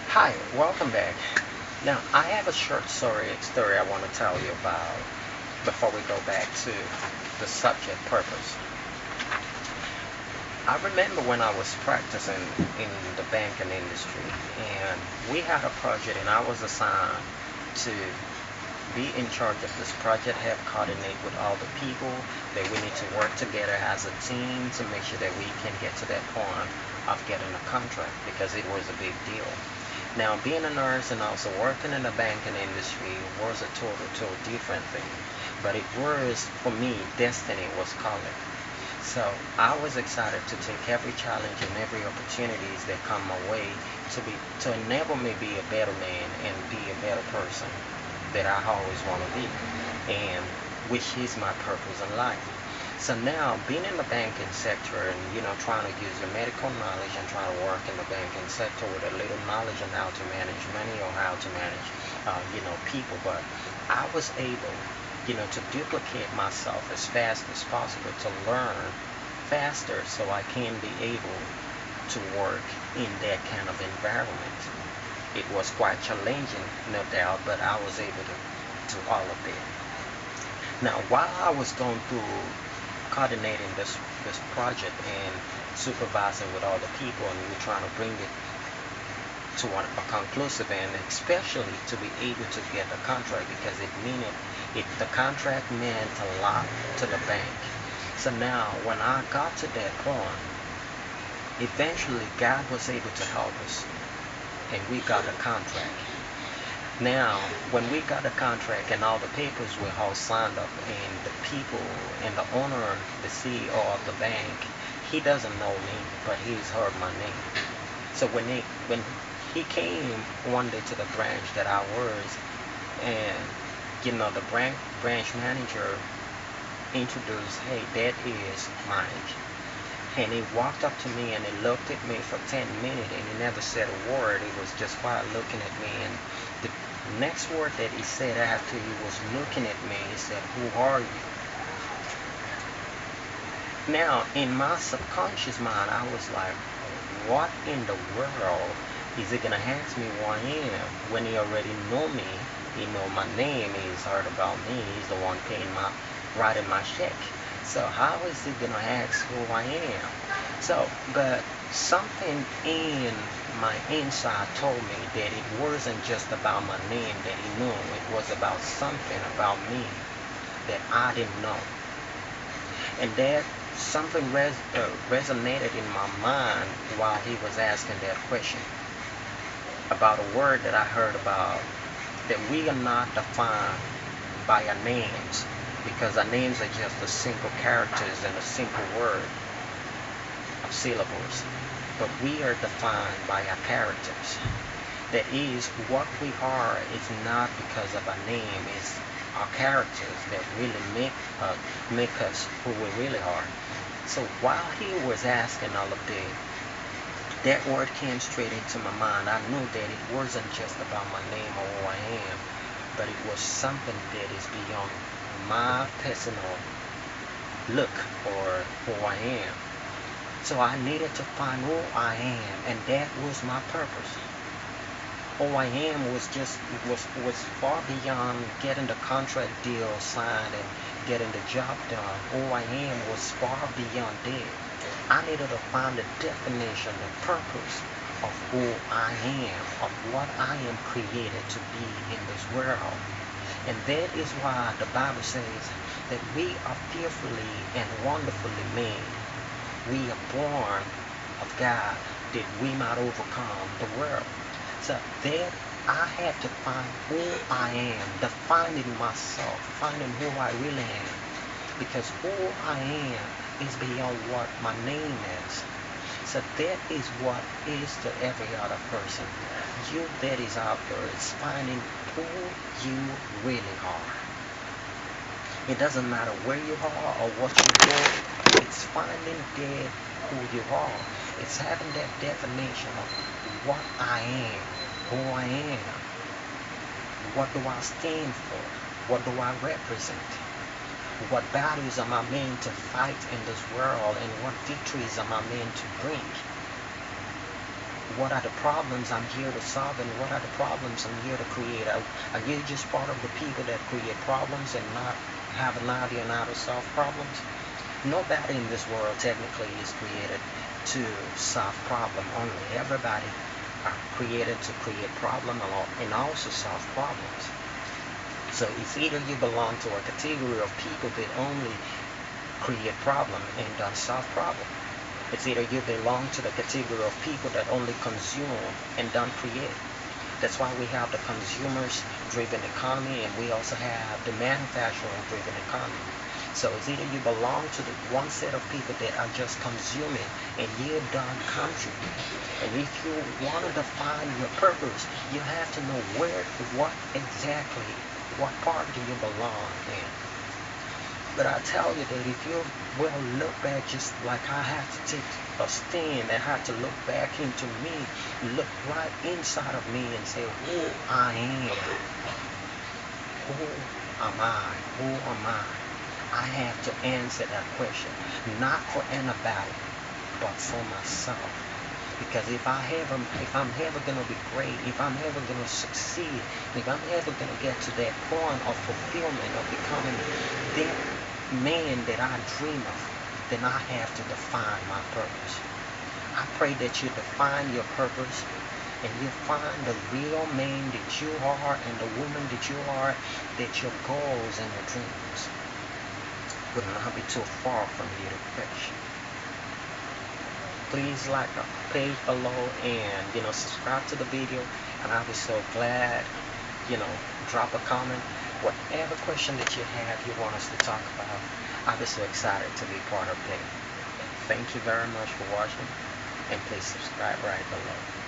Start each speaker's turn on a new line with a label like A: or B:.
A: Hi, welcome back. Now, I have a short story I want to tell you about before we go back to the subject purpose. I remember when I was practicing in the banking industry, and we had a project, and I was assigned to be in charge of this project, have coordinate with all the people that we need to work together as a team to make sure that we can get to that point of getting a contract because it was a big deal. Now, being a nurse and also working in the banking industry was a total different thing. But it was, for me, destiny was calling. So I was excited to take every challenge and every opportunities that come my way to enable me be a better man and be a better person that I always want to be, and which is my purpose in life. So now, being in the banking sector and trying to use your medical knowledge and trying to work in the banking sector with a little knowledge on how to manage money or how to manage, people, but I was able, to duplicate myself as fast as possible to learn faster so I can be able to work in that kind of environment. It was quite challenging, no doubt, but I was able to do all of it. Now, while I was going through coordinating this project and supervising with all the people, and we were trying to bring it to a conclusive end, especially to be able to get the contract because the contract meant a lot to the bank. So now, when I got to that point, eventually God was able to help us, and we got a contract. Now, when we got the contract and all the papers were all signed up, and the people and the owner, the CEO of the bank, he doesn't know me, but he's heard my name. So when he came one day to the branch that I was, and the branch manager introduced, hey, that is Mike. And he walked up to me and he looked at me for 10 minutes and he never said a word. He was just quiet looking at me. And the next word that he said after he was looking at me, he said, "Who are you?" Now, in my subconscious mind, I was like, what in the world is he gonna ask me who I am when he already know me? He know my name. He's heard about me. He's the one writing my check. So how is he gonna ask who I am? So, but something in my inside told me that it wasn't just about my name that he knew. It was about something about me that I didn't know. And that something resonated in my mind while he was asking that question about a word that I heard about, that we are not defined by our names because our names are just a simple characters and a simple word of syllables, but we are defined by our characters. That is, what we are is not because of our name, it's our characters that really make us who we really are. So while he was asking all of this, that word came straight into my mind. I knew that it wasn't just about my name or who I am, but it was something that is beyond my personal look or who I am. So I needed to find who I am, and that was my purpose. Who I am was far beyond getting the contract deal signed and getting the job done. Who I am was far beyond that. I needed to find the definition, the purpose of who I am, of what I am created to be in this world. And that is why the Bible says that we are fearfully and wonderfully made. We are born of God that we might overcome the world. So that I had to find who I am, defining myself, finding who I really am. Because who I am is beyond what my name is. So that is what is to every other person. You that is out there is finding who you really are. It doesn't matter where you are or what you do. It's finding that who you are. It's having that definition of what I am, who I am, what do I stand for, what do I represent, what battles am I meant to fight in this world, and what victories am I meant to bring. what are the problems I'm here to solve, and what are the problems I'm here to create. Are you just part of the people that create problems and not have an idea on how to solve problems? Nobody in this world technically is created to solve problem only. Everybody are created to create problem and also solve problems. So it's either you belong to a category of people that only create problem and don't solve problem. It's either you belong to the category of people that only consume and don't create. That's why we have the consumers-driven economy, and we also have the manufacturing-driven economy. So it's either you belong to the one set of people that are just consuming and you don't contribute. And if you want to define your purpose, you have to know what exactly, what part do you belong in. But I tell you that if you will look back, just like I have to take a stand and have to look back into me, look right inside of me and say, who I am. Who am I? Who am I? I have to answer that question, not for anybody, but for myself. Because if I'm ever gonna be great, if I'm ever gonna succeed, if I'm ever gonna get to that point of fulfillment, of becoming that man that I dream of, then I have to define my purpose. I pray that you define your purpose and you find the real man that you are and the woman that you are, that your goals and your dreams will not be too far from you to reach. Please like the page below and subscribe to the video, and I'll be so glad. Drop a comment, whatever question that you have you want us to talk about. I'll be so excited to be part of it. Thank you very much for watching, and please subscribe right below.